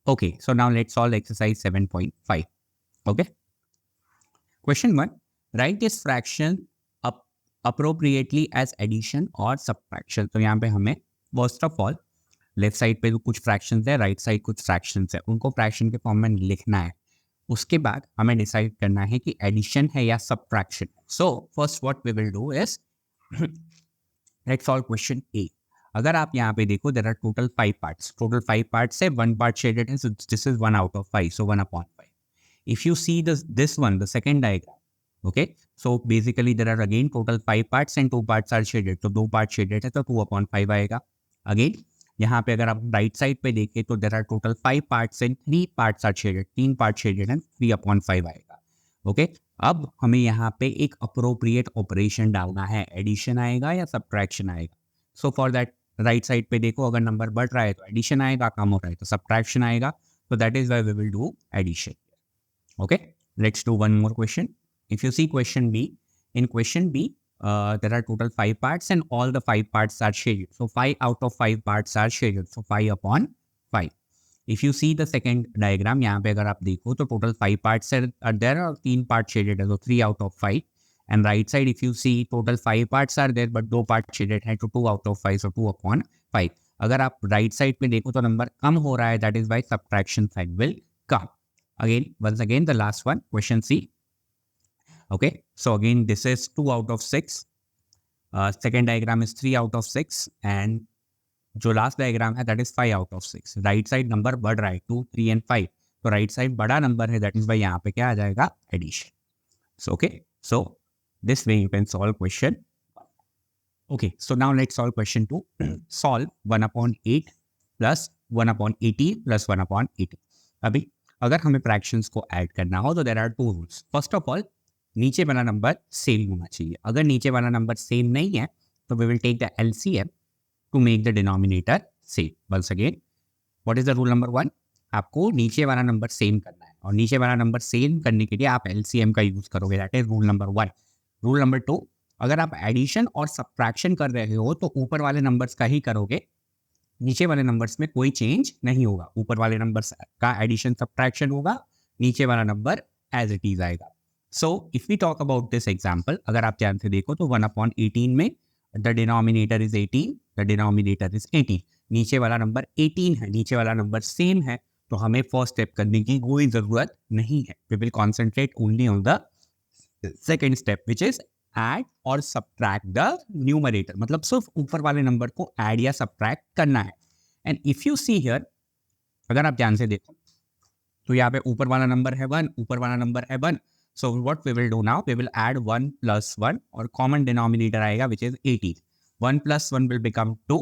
Okay, so now let's solve exercise 7.5. Okay. Question 1. Write this fraction appropriately as addition or subtraction. तो यहाँ पे हमें first of all left side पे तो कुछ फ्रैक्शंस है, राइट साइड कुछ फ्रैक्शंस है, उनको फ्रैक्शन के फॉर्म में लिखना है. उसके बाद हमें डिसाइड करना है कि एडिशन है या subtraction. So first what we will do is let's solve question A. अगर आप यहाँ पे देखो देयर आर टोटल 5 पार्ट्स है, 1 पार्ट शेडेड है, सो this is 1 out of 5, so 1/5. If you see this one, the second diagram, okay, so basically there are again total 5 parts and 2 parts are shaded, तो 2 part shaded है तो 2/5 आएगा. Again यहाँ पे अगर आप राइट साइड पे देखें तो there are total 5 parts and 3 parts are shaded, 3 part shaded and 3/5 आएगा. ओके, अब हमें यहाँ पे एक अप्रोप्रिएट ऑपरेशन डालना है, एडिशन आएगा या सब्ट्रैक्शन आएगा. So for that right side पे देखो, अगर नंबर बढ़ रहा है तो एडिशन आएगा, कम हो रहा है तो सब्ट्रैक्शन आएगा. So that is why we will do addition. Okay, let's do one more question. If you see question B, in question B, there are total 5 parts and all the 5 parts are shaded. So 5 out of 5 parts are shaded. So 5/5. If you see the second diagram, यहाँ पे अगर आप देखो तो total 5 parts are there और 3 parts shaded है, so 3 out of 5. And right side, if you see total 5 parts are there but 2 parts shaded है, तो 2 out of 5, so 2/5. अगर आप राइट साइड पे देखो तो नंबर कम हो रहा है, that is y subtraction side will come. Again once again the last one, question C. Okay, so again this is 2 out of 6, second diagram is 3 out of 6 and जो last diagram है that is 5 out of 6. Right side number बढ़ रहा है 2, 3 and 5, तो right side बड़ा number है, that is y यहाँ पे क्या आ जाएगा, addition. So okay, so this way you can solve question. Okay, so now let's solve question 2. Solve 1/8 plus 1/18 plus 1/18. अभी अगर हमें फ्रैक्शंस को ऐड करना हो तो there are 2 rules. First of all, नीचे वाला नंबर सेम होना चाहिए. अगर नीचे वाला नंबर सेम नहीं है तो we will take the LCM to make the denominator same. Once again, what is the rule number 1? आपको नीचे वाला नंबर सेम करना है और नीचे वाला नंबर सेम करने के लिए आप LCM का यूज करोगे, that is rule number 1. Rule number 2, अगर आप एडिशन और सब्ट्रैक्शन कर रहे हो तो ऊपर वाले नंबर्स का ही करोगे, नीचे वाले नंबर्स में कोई चेंज नहीं होगा. ऊपर वाले नंबर्स का एडिशन सब्ट्रैक्शन होगा, नीचे वाला नंबर एज इट इज आएगा. So if we talk about this example, अगर आप ध्यान से देखो तो 1/18 में the denominator is 18, the denominator is 18. नीचे वाला नंबर 18 है, नीचे वाला नंबर सेम है, तो हमें फर्स्ट स्टेप करने की कोई जरूरत नहीं है. We will concentrate only on the second step which is add और सब्ट्रैक्ट द न्यूमरेटर. मतलब सिर्फ ऊपर वाले नंबर को ऐड या सब्ट्रैक्ट करना है. And if you see here, अगर आप ध्यान से देखो तो यहाँ पे ऊपर वाला नंबर है 1, ऊपर वाला नंबर है 1. So what we will do now, we will add 1 + 1 और कॉमन डिनोमिनेटर आएगा which is 18. 1 + 1 will become 2,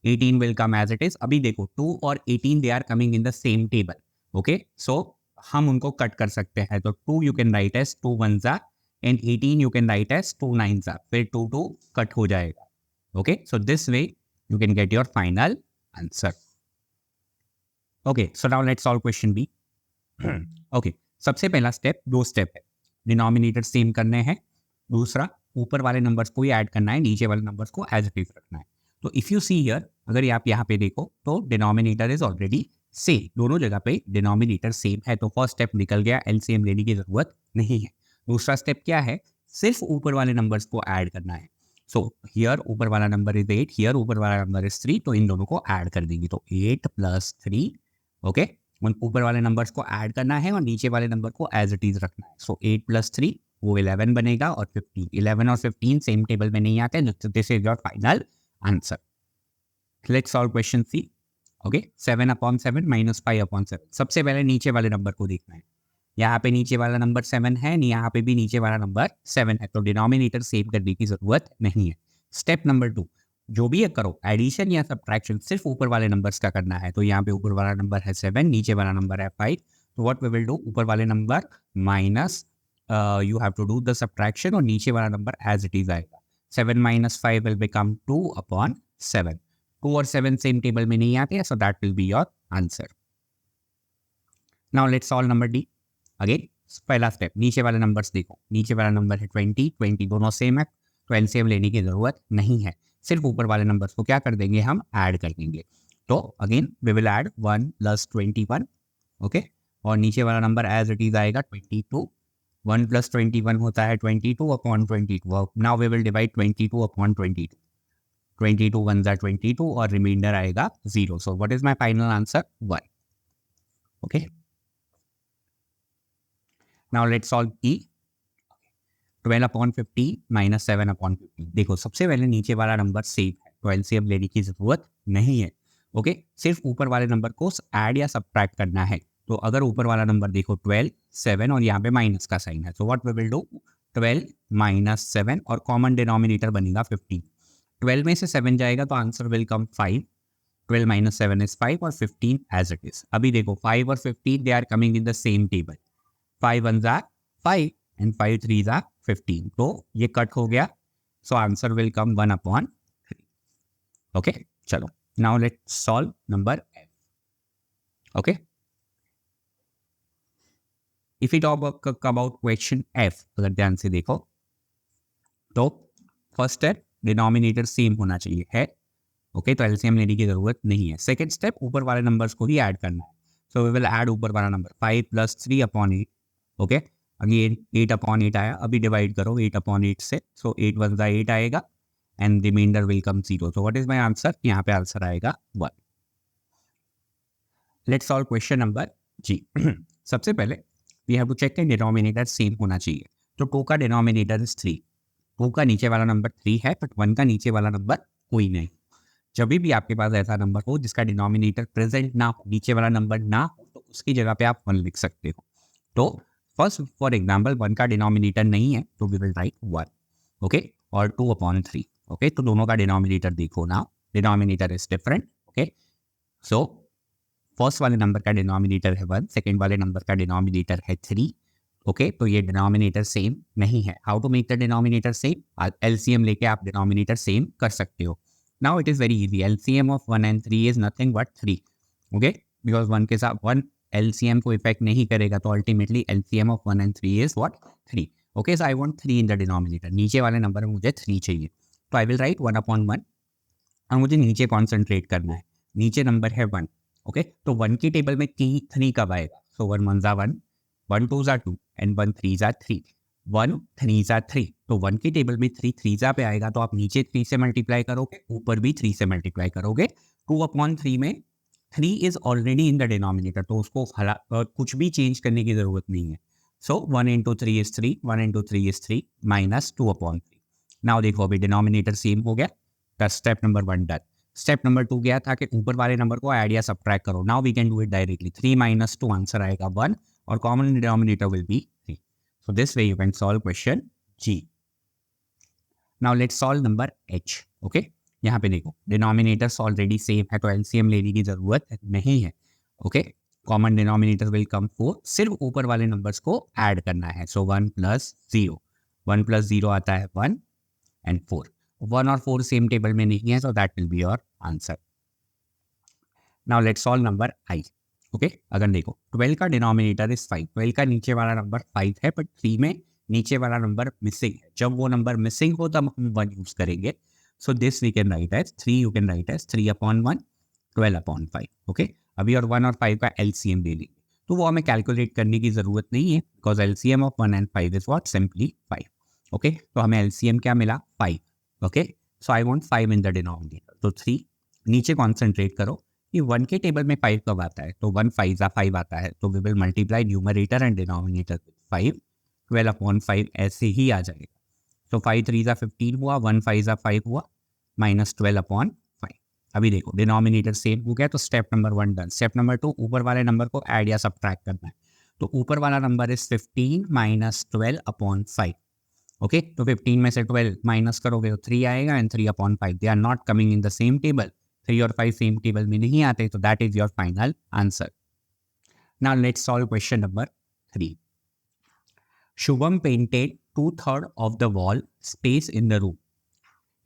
18 will come as it is. अभी देखो 2 और 18 they are coming in the same table. Okay, so हम उनको कट कर सकते हैं. तो 2 you can write as 2 1s and 18 you can write as 2 9s, फिर 2 कट हो जाएगा. Okay, so this way you can get your final answer. Okay, so now let's solve question B. Okay, सबसे पहला step, 2 step है. Denominator same करने हैं, दूसरा ऊपर वाले नंबर्स को ही ऐड करना है, नीचे वाले नंबर्स को एज इट इज रखना है. तो इफ यू सी हियर, अगर आप यहाँ पे देखो तो डिनोमिनेटर इज ऑलरेडी सेम, दोनों जगह पे डिनोमिनेटर सेम है, तो फर्स्ट स्टेप निकल गया, LCM लेने की जरूरत नहीं है. दूसरा स्टेप क्या है, सिर्फ ऊपर वाले नंबर्स को ऐड करना है. सो हियर ऊपर वाला नंबर इज 8, हियर ऊपर वाला नंबर इज 3, तो इन दोनों को ऐड कर देंगे. तो 8 + 3. ओके, ऊपर वाले नंबर्स को ऐड करना है और नीचे वाले नंबर को एज इट इज रखना है. सो 8 + 3 वो 11 बनेगा और 15. 11 और 15 सेम टेबल में नहीं आते. This is your final answer. Let's solve question C. Okay, 7/7 - 5/7. सबसे पहले नीचे वाले नंबर को देखना है. यहाँ पे नीचे वाला नंबर 7 है, यहाँ पे भी नीचे वाला नंबर 7 है, तो डिनोमिनेटर सेव करने की जरूरत नहीं है. स्टेप नंबर 2, जो भी करो एडिशन या सब्ट्रैक्शन सिर्फ ऊपर वाले नंबर्स का करना है. तो यहाँ पे ऊपर वाला नंबर है 7, नीचे वाला नंबर है 5. तो व्हाट वी विल डू, ऊपर वाले number minus you have to do the subtraction और नीचे वाला नंबर एज इट इज आएगा. 7 - 5 विल बिकम 2/7. 2 और 7 सेम टेबल में नहीं आते, so that will be your answer. Now let's solve number D. Again पहला स्टेप, नीचे वाले नंबर्स देखो, नीचे वाला नंबर है 20, 20 दोनों सेम है, तो LCM लेने की जरूरत नहीं है. सिर्फ ऊपर वाले नंबर्स को क्या कर देंगे, हम ऐड कर देंगे. तो again we will add 1 + 21, okay, और नीचे वाला नंबर एज इट इज आएगा 22. 1 + 21 होता है 22/22. Now we will divide 22/22. 22 1 ज़ा 22 और रिमाइंडर आएगा 0. So what is my final answer? 1. Okay, now let's solve ई. 12/15 - 7/15. देखो सबसे पहले नीचे वाला नंबर सेम है तो एलसीएम लेने की जरूरत नहीं है. ओके, सिर्फ ऊपर वाले नंबर को ऐड या सब्ट्रैक्ट करना है. तो अगर ऊपर वाला नंबर देखो 12, 7 और यहाँ पे माइनस का साइन है, तो व्हाट वी विल डू, 12 - 7 और कॉमन डिनोमिनेटर बनेगा 15. 12 में से 7 जाएगा तो आंसर विल कम 5. 12 - 7 इज 5 और 15 एज इट इज. अभी देखो 5 और 15 they are coming in the same table. 5 1 ज़ा 5 एंड 5 3 ज़ा 15. तो ये कट हो गया. So answer will come 1/3. Okay, चलो now let's solve number F. Okay, if you talk about question F, अगर ध्यान से देखो तो फर्स्ट स्टेप डिनोमिनेटर सेम होना चाहिए है. ओके, तो एलसीएम लेने की जरूरत नहीं है. सेकंड स्टेप ऊपर वाले नंबर्स को ही ऐड करना है. सो वी विल ऐड ऊपर वाला नंबर 5 + 3/8. ओके, अगेन 8/8 आया. अभी डिवाइड करो 8/8 से. सो 8 1 ज़ा 8 आएगा and remainder will come 0. So what is my answer? यहाँ पे आंसर आएगा 1. Let's solve question number G. सबसे पहले we have to check the denominator same होना चाहिए. तो 2 का डिनोमिनेटर इज 3. 2 का नीचे वाला नंबर 3 है बट 1 का नीचे वाला नंबर कोई नहीं. जब भी आपके पास ऐसा नंबर हो जिसका डिनोमिनेटर प्रेजेंट ना हो, नीचे वाला नंबर ना हो, तो उसकी जगह पे आप 1 लिख सकते हो. तो फर्स्ट फॉर एग्जांपल 1 का डिनोमिनेटर नहीं है तो वी विल राइट 1. ओके, और 2/3. ओके, तो दोनों का डिनोमिनेटर देखो ना, denominator is different. Okay, so first वाले नंबर का डिनोमिनेटर है 1, सेकेंड वाले नंबर का डिनोमिनेटर है 3. ओके, तो ये डिनोमिनेटर सेम नहीं है. How to make the denominator same? LCM लेके आप डिनोमिनेटर सेम कर सकते हो. Now it is very easy. LCM of 1 and 3 is nothing but 3. Okay, because 1 के साथ 1 LCM को इफेक्ट नहीं करेगा तो ultimately LCM of 1 and 3 is what? 3. Okay, so I want 3 in the denominator. नीचे वाले नंबर में मुझे 3 चाहिए तो I will write 1/1 और मुझे नीचे कॉन्सेंट्रेट करना है. नीचे नंबर है 1. ओके, तो 1 की टेबल में 3 कब आएगा? सो 1 1 ज़ा 1, 1 2 ज़ा 2 एंड 1 3 ज़ा 3. 1 3 ज़ा 3, तो 1 की टेबल में 3 3 ज़ा पे आएगा तो आप नीचे 3 से मल्टीप्लाई करोगे, ऊपर भी 3 से मल्टीप्लाई करोगे. 2/3 में 3 is already in the denominator तो उसको कुछ भी चेंज करने की जरूरत नहीं है. सो 1 × 3 इज 3, 1 × 3 इज 3 माइनस 2/3. नाउ देखो अभी डिनोमिनेटर सेम हो गया. Step number 1 done. Step number 2 गया था कि ऊपर वाले नंबर को ऐड या सब्ट्रैक्ट करो. Now we can do it directly. 3 - 2 answer आएगा 1 और common denominator will be 3. So this way you can solve question G. Now let's solve number H. Okay, यहाँ पे देखो डिनोमिनेटर्स ऑलरेडी सेम है तो एलसीएम लेने की जरूरत नहीं है. Okay, common denominator will come 4. सिर्फ ऊपर वाले नंबर्स को ऐड करना है. सो 1 + 0, 1 + 0 आता है 1 एंड 4. 1 और 4 सेम टेबल में नहीं है, so that will be your answer. Now let's solve number I. Okay, अगर देखो 12 का डिनोमिनेटर इज 5. 12 का नीचे वाला नंबर 5 है बट 3 में नीचे वाला नंबर मिसिंग है. जब वो नंबर मिसिंग हो तब हम 1 यूज करेंगे. So this we can write as 3. You can write as 3/1, 12/5. Okay, अभी और 1 और 5 का एलसीएम ले लेंगे तो वो हमें कैलकुलेट करने की जरूरत नहीं है because LCM of 1 and 5 is what? Simply 5. Okay, तो हमें एलसीएम क्या मिला? 5. Okay, so I want 5 in the denominator. तो 3 नीचे कॉन्सेंट्रेट करो कि 1 के टेबल में 5 कब आता है? तो 1 5 ज़ा 5 आता है तो we will multiply numerator and denominator with 5. 12/5 ऐसे ही आ जाएगा. तो 5 3 ज़ा 15 हुआ, 1 5 ज़ा 5 हुआ माइनस 12/5. अभी देखो डिनोमिनेटर सेम हो गया तो step number 1 done. Step number 2 ऊपर वाले नंबर को ऐड या सब्ट्रैक्ट करना है. तो ऊपर वाला नंबर इज 15 - 12/5. ओके, तो 15 में से 12 माइनस करोगे तो 3 आएगा एंड 3/5. They are not coming in the same table. 3 और 5 सेम टेबल में नहीं आते तो that is your final answer. Now let's solve question number 3. Shubham painted 2/3 of the wall space in the room.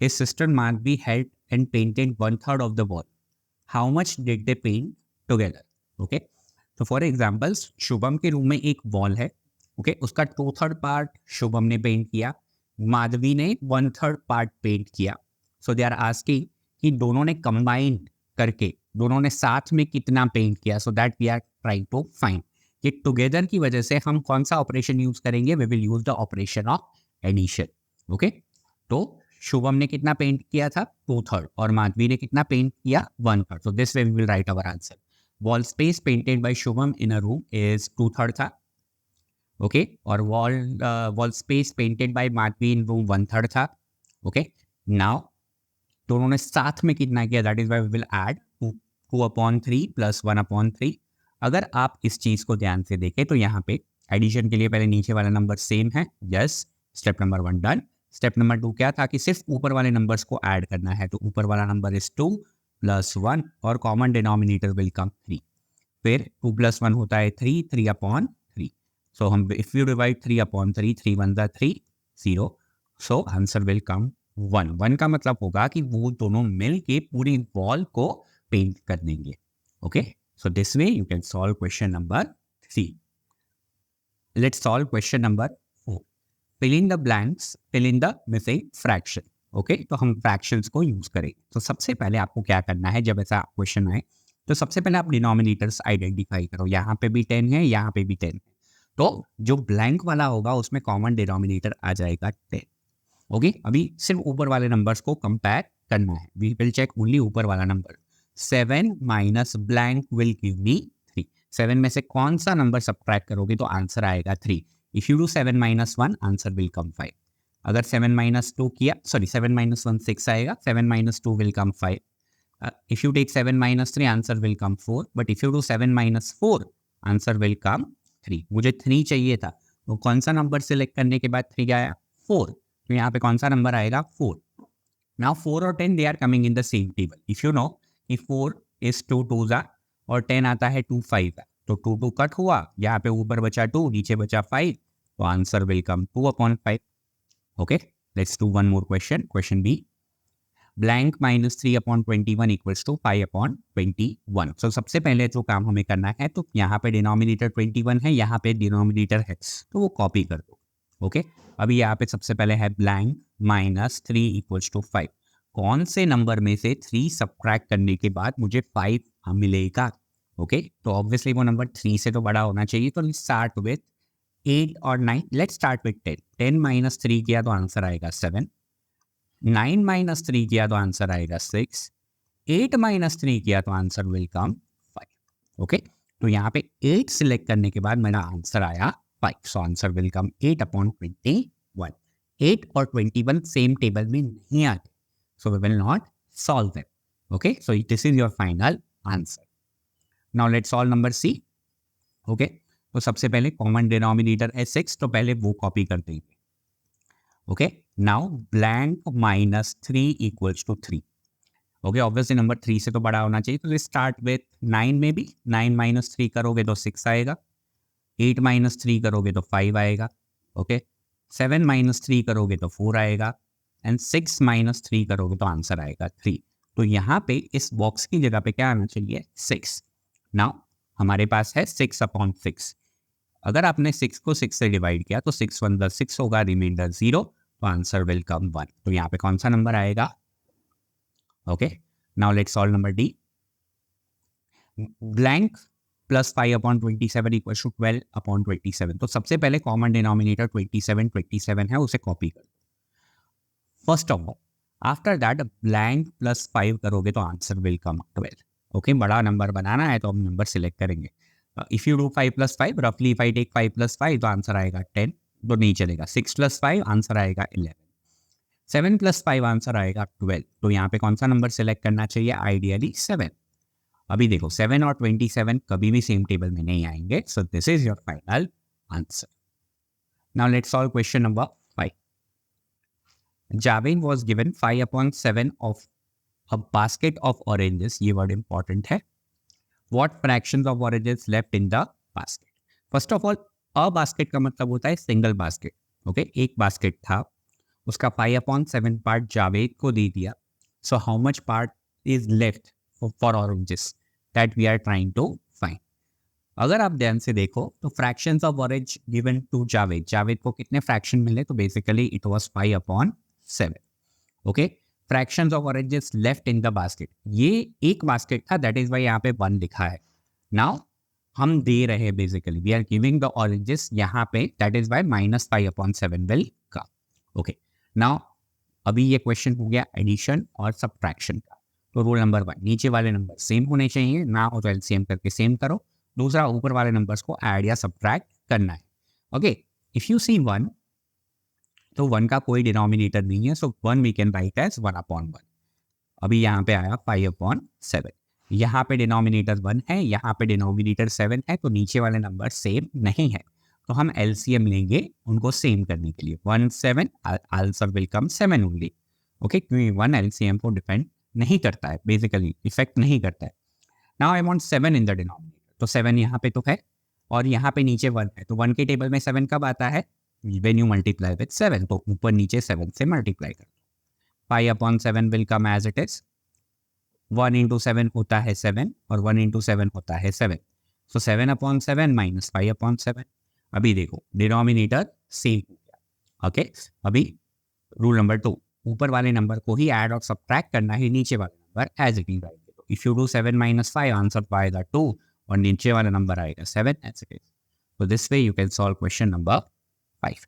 His sister Madhvi helped and painted 1/3 of the wall. How much did they paint together? Okay, तो for example Shubham के room में एक wall है. Okay, उसका 2/3 part Shubham ने paint किया, माधवी ने 1/3 part paint किया. सो दे आर आस्किंग कि दोनों ने कंबाइंड करके दोनों ने साथ में कितना पेंट किया, so that we are trying to find. ये टुगेदर की वजह से हम कौन सा ऑपरेशन यूज करेंगे, we will use the operation of addition. Okay, तो शुभम ने कितना पेंट किया था, 2/3, और माधवी ने कितना पेंट किया, 1/3। So this way we will write our answer. Wall space painted by Shubham in a room is 2/3 था। ओके, और wall space painted by Madhavi in room 1/3 था। ओके, नाउ दोनों ने साथ में कितना किया, that is why we will add 2/3 plus 1/3। अगर आप इस चीज को ध्यान से देखें तो यहाँ पे एडिशन के लिए पहले नीचे वाला नंबर सेम है, yes, step number 1 done. Step number 2 क्या था कि सिर्फ ऊपर वाले नंबर्स को ऐड करना है, तो ऊपर वाला नंबर इज 2 + 1 और कॉमन डिनोमिनेटर विल कम 3। फिर 2 + 1 होता है 3, 3/3। सो हम if you divide 3/3, 3 1 3, 0, so answer will कम 1। 1 का मतलब होगा कि वो दोनों मिल के पूरी वॉल को पेंट कर देंगे। Okay, so this way you can solve question number 3। Let's solve question number 4। Fill in the blanks, fill in the missing fraction. Okay, तो हम फ्रैक्शंस को यूज करेंगे। तो सबसे पहले आपको क्या करना है, जब ऐसा क्वेश्चन आए तो सबसे पहले आप डिनोमिनेटर्स आइडेंटिफाई करो। यहाँ पे भी 10 है, यहाँ पे भी 10 है, तो जो ब्लैंक वाला होगा उसमें कॉमन डिनोमिनेटर आ जाएगा 10। ओके, अभी सिर्फ ऊपर वाले नंबर्स को कंपेयर करना है। वी विल चेक ओनली ऊपर वाला number. 7 minus blank will give me 3। 7 में से कौन सा नंबर सब्ट्रैक्ट करोगे तो आंसर आएगा 3। If you do 7 - 1 answer will come 5। अगर 7 - 2 किया, सॉरी 7 - 1 6 आएगा, 7 - 2 will come 5। If you take 7 - 3 answer will come 4, but if you do 7 - 4 answer will come 3। मुझे 3 चाहिए था, वो कौन सा नंबर सिलेक्ट करने के बाद 3 आया, 4। तो यहाँ पे कौन सा नंबर आएगा, 4। नाउ 4 और 10 they are coming in the same table. If you know कि 4 इज 2 2s और 10 आता है 2 5 है, तो 2 2 कट हुआ, यहाँ पे ऊपर बचा 2, नीचे बचा 5, तो answer will come 2/5। Okay, let's do one more question. Question B, blank minus 3/21 equals to 5/21। सो सबसे पहले जो काम हमें करना है, तो यहाँ पे डिनोमिनेटर 21 है, यहाँ पे डिनोमिनेटर है, तो वो कॉपी कर दो। ओके, अभी यहाँ पे सबसे पहले है ब्लैंक माइनस 3 इक्वल्स टू 5। कौन से नंबर में से 3 सब्ट्रैक्ट करने के बाद मुझे 5 मिलेगा। ओके, तो ऑब्वियसली वो नंबर 3 से तो बड़ा होना चाहिए, तो स्टार्ट विथ 8 और 9। Let's start with 10। 10 - 3 किया तो आंसर आएगा 7। 9 - 3 किया तो आंसर आएगा 6। 8 - 3 किया तो आंसर विल कम 5। ओके, तो यहाँ पे 8 सिलेक्ट करने के बाद मेरा आंसर आया 5। सो आंसर विल कम 8/21। 8 और 21 सेम टेबल में नहीं आते, so we will not solve them. Okay, so this is your final answer. Now let's solve number C. Okay, तो सबसे पहले कॉमन डिनोमिनेटर है 6, तो पहले वो कॉपी कर देंगे। Okay, now blank minus 3 equals to 3। Okay, obviously number 3 से तो बड़ा होना चाहिए, तो स्टार्ट विथ 9 में भी 9 - 3 करोगे तो 6 आएगा। 8 - 3 करोगे तो 5 आएगा। ओके, 7 - 3 करोगे तो 4 आएगा, एंड 6 - 3 करोगे तो आंसर आएगा 3। तो यहाँ पे इस बॉक्स की जगह पे क्या आना चाहिए, 6। नाउ हमारे पास है 6/6। अगर आपने 6 को 6 से डिवाइड किया तो 6 1 6 होगा, रिमाइंडर 0, तो आंसर विल कम 1। तो यहाँ पे कौन सा नंबर आएगा। Okay, now let's solve number D. Blank plus 5/27 equals to 12/27। तो सबसे पहले कॉमन डिनोमिनेटर 27 है, उसे कॉपी कर। First of all, after that blank plus 5 करोगे तो आंसर विल कम 12। ओके, बड़ा नंबर बनाना है तो हम नंबर सिलेक्ट करेंगे। इफ यू डू 5 + 5, रफली इफ आई टेक 5 + 5 तो आंसर आएगा 10, तो नहीं चलेगा। 6 + 5 आंसर आएगा 11। 7 + 5 आंसर आएगा 12। तो यहाँ पे कौन सा नंबर सिलेक्ट करना चाहिए, आइडियली 7। अभी देखो 7 और 27 कभी भी सेम टेबल में नहीं आएंगे, सो this is your final answer. Now let's solve question number 5। Javed was given 5/7 of a basket of oranges. ये वर्ड इंपॉर्टेंट है। What fractions of oranges left in the basket? First of all, a basket का मतलब होता है single basket. Okay, एक basket था, उसका 5/7 part Javed को दे दिया। So how much part is left for oranges, that we are trying to find. अगर आप ध्यान से देखो तो fractions of orange given to Javed, Javed को कितने फ्रैक्शन मिले, तो basically it was 5/7। Okay, fractions of oranges left in the basket, ये एक बास्केट था, दैट इज वाई यहाँ पे 1 लिखा है. नाउ हम दे रहे हैं basically, we are giving the oranges यहाँ पे, दैट इज वाई -5/7 विल का. ओके, नाउ अभी ये क्वेश्चन हो गया एडिशन और सब्ट्रैक्शन का. तो रूल नंबर 1, नीचे वाले नंबर सेम होने चाहिए, ना हो तो एलसीएम करके सेम करो. दूसरा, ऊपर वाले नंबर्स को ऐड या सब्ट्रैक्ट करना है. ओके, इफ यू सी 1, तो 1 का कोई डिनोमिनेटर नहीं है, सो 1 वी कैन राइट एज 1/1. अभी यहाँ पे आया 5/7. यहाँ पे डिनोमिनेटर 1 है, यहाँ पे डिनोमिनेटर 7 है, तो नीचे वाले नंबर सेम नहीं है, तो हम एलसीएम लेंगे उनको सेम करने के लिए. 1 7, answer will come 7 only. Okay, क्योंकि 1 एलसीएम को डिपेंड नहीं करता है, बेसिकली इफेक्ट नहीं करता है. Now I want 7 in the denominator, तो 7 यहाँ पे तो है और यहाँ पे नीचे 1 है, तो 1 के टेबल में 7 कब आता है, व्हेन यू मल्टीप्लाई विद 7, तो ऊपर नीचे 7 से मल्टीप्लाई कर. 5/7 will come as it is. 1 into 7 होता है 7 और 1 into 7 होता है 7. So 7/7 minus 5/7. अभी देखो डिनोमिनेटर सेम हो गया. ओके, अभी रूल नंबर 2, ऊपर वाले नंबर को ही ऐड और सब्ट्रैक्ट करना है नीचे वाले number as it is. If you do 7 minus 5, answer पाएगा 2 और नीचे वाला नंबर आएगा 7 as it is. So this way you can solve question number 5.